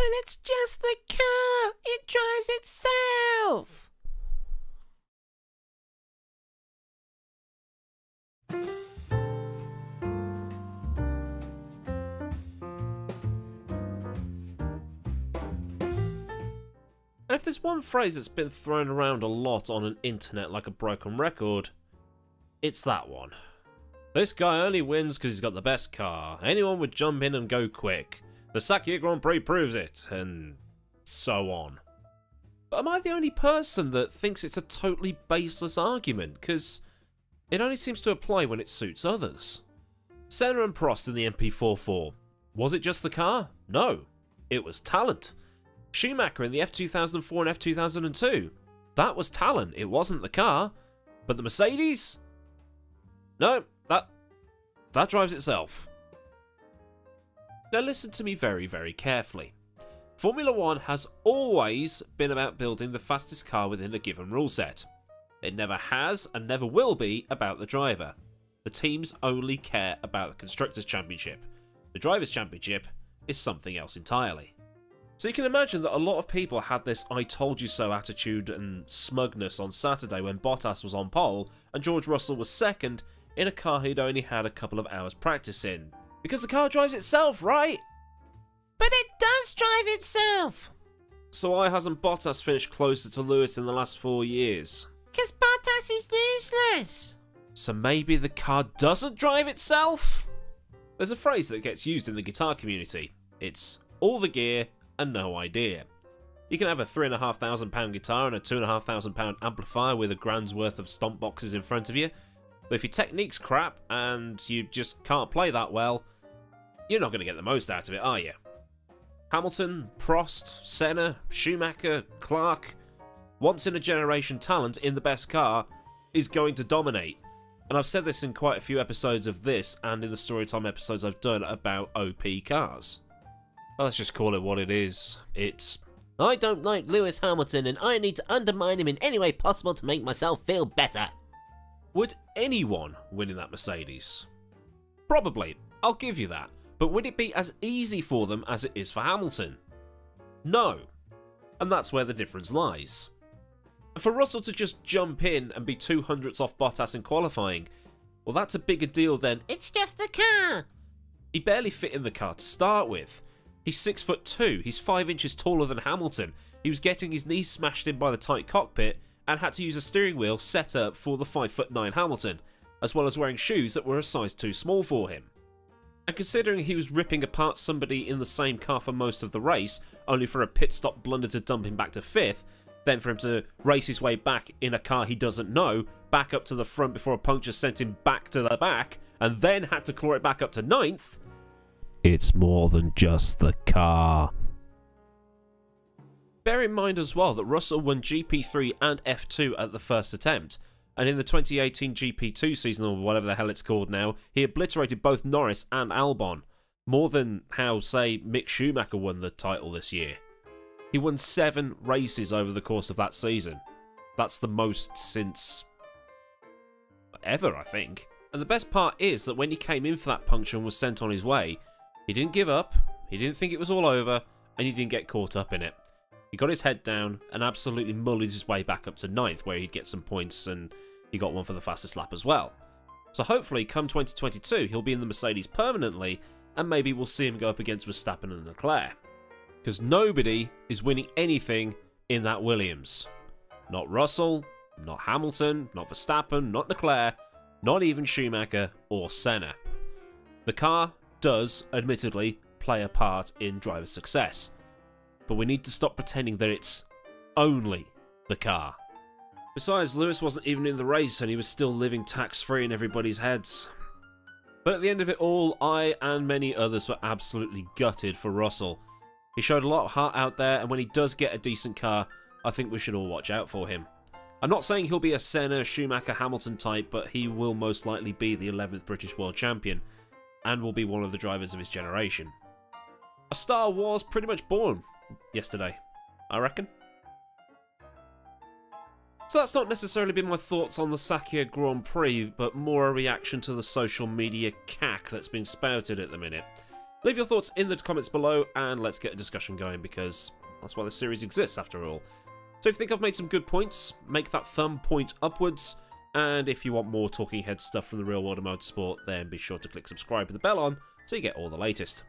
But it's just the car. It drives itself. And if there's one phrase that's been thrown around a lot on an internet like a broken record, it's that one. This guy only wins because he's got the best car. Anyone would jump in and go quick. The Sakhir Grand Prix proves it, and so on. But am I the only person that thinks it's a totally baseless argument? Because it only seems to apply when it suits others. Senna and Prost in the MP44. Was it just the car? No. It was talent. Schumacher in the F2004 and F2002. That was talent. It wasn't the car. But the Mercedes? No, that drives itself. Now listen to me very, very carefully. Formula 1 has always been about building the fastest car within a given rule set. It never has and never will be about the driver. The teams only care about the Constructors' Championship. The Drivers' Championship is something else entirely. So you can imagine that a lot of people had this I told you so attitude and smugness on Saturday when Bottas was on pole and George Russell was second in a car he'd only had a couple of hours practice in. Because the car drives itself, right? But it does drive itself. So why hasn't Bottas finished closer to Lewis in the last 4 years? Because Bottas is useless. So maybe the car doesn't drive itself? There's a phrase that gets used in the guitar community. It's all the gear and no idea. You can have a £3,500 guitar and a £2,500 amplifier with a grand's worth of stomp boxes in front of you. But if your technique's crap and you just can't play that well, you're not going to get the most out of it, are you? Hamilton, Prost, Senna, Schumacher, Clark, once-in-a-generation talent in the best car is going to dominate. And I've said this in quite a few episodes of this and in the Storytime episodes I've done about OP cars. Well, let's just call it what it is. It's, I don't like Lewis Hamilton and I need to undermine him in any way possible to make myself feel better. Would anyone win in that Mercedes? Probably, I'll give you that. But would it be as easy for them as it is for Hamilton? No. And that's where the difference lies. For Russell to just jump in and be 200ths off Bottas in qualifying, well, that's a bigger deal than, it's just the car. He barely fit in the car to start with. He's 6'2", he's 5 inches taller than Hamilton. He was getting his knees smashed in by the tight cockpit and had to use a steering wheel set up for the 5'9" Hamilton, as well as wearing shoes that were a size too small for him. And considering he was ripping apart somebody in the same car for most of the race, only for a pit stop blunder to dump him back to 5th, then for him to race his way back in a car he doesn't know, back up to the front before a puncture sent him back to the back, and then had to claw it back up to 9th, it's more than just the car. Bear in mind as well that Russell won GP3 and F2 at the first attempt, and in the 2018 GP2 season, or whatever the hell it's called now, he obliterated both Norris and Albon, more than how, say, Mick Schumacher won the title this year. He won 7 races over the course of that season. That's the most since ever, I think. And the best part is that when he came in for that puncture and was sent on his way, he didn't give up, he didn't think it was all over, and he didn't get caught up in it. He got his head down and absolutely mulled his way back up to 9th, where he'd get some points, and he got one for the fastest lap as well. So hopefully, come 2022, he'll be in the Mercedes permanently, and maybe we'll see him go up against Verstappen and Leclerc. Because nobody is winning anything in that Williams. Not Russell, not Hamilton, not Verstappen, not Leclerc, not even Schumacher or Senna. The car does, admittedly, play a part in driver success. But we need to stop pretending that it's only the car. Besides, Lewis wasn't even in the race and he was still living tax-free in everybody's heads. But at the end of it all, I and many others were absolutely gutted for Russell. He showed a lot of heart out there, and when he does get a decent car, I think we should all watch out for him. I'm not saying he'll be a Senna, Schumacher, Hamilton type, but he will most likely be the 11th British World Champion, and will be one of the drivers of his generation. A star was pretty much born yesterday, I reckon. So that's not necessarily been my thoughts on the Sakhir Grand Prix, but more a reaction to the social media cack that's been spouted at the minute. Leave your thoughts in the comments below, and let's get a discussion going, because that's why this series exists, after all. So if you think I've made some good points, make that thumb point upwards, and if you want more talking head stuff from the real world of motorsport, then be sure to click subscribe with the bell on, so you get all the latest.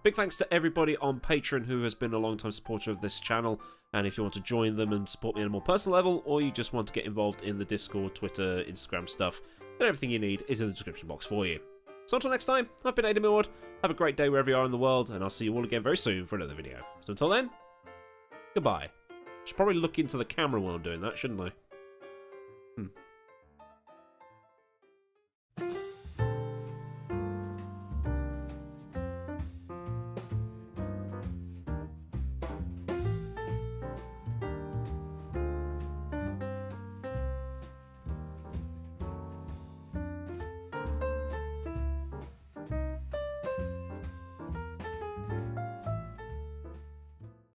Big thanks to everybody on Patreon who has been a long-time supporter of this channel, and if you want to join them and support me on a more personal level, or you just want to get involved in the Discord, Twitter, Instagram stuff, then everything you need is in the description box for you. So until next time, I've been Millward, have a great day wherever you are in the world, and I'll see you all again very soon for another video. So until then, goodbye. Should probably look into the camera while I'm doing that, shouldn't I?